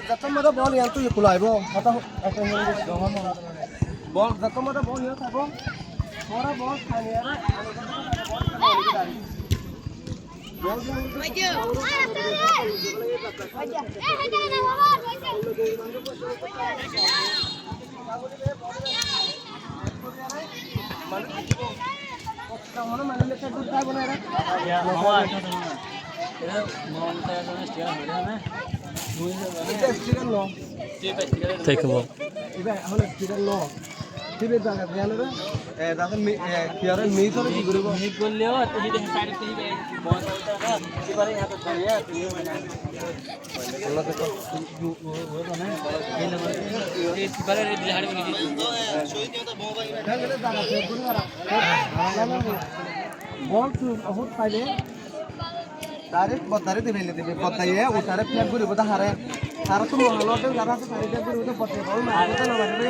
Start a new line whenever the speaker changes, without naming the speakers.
যত মতে বল ইয়াৰ তুই খোলাইব কথা একটা বল যত মতে বল ইয়াৰ থাকব পরে বল খানি আরে মনে মানে লেখা দুধ খাইব না এরা
দেখবো
बहुत फायदे डायरेक्ट बतारे देबे बताइए उतारे प्लेट गुरी बता हारे सारा तो महलोटे जरा से सारी प्लेट गुरी तो पत्ते बोल मारते ना मारते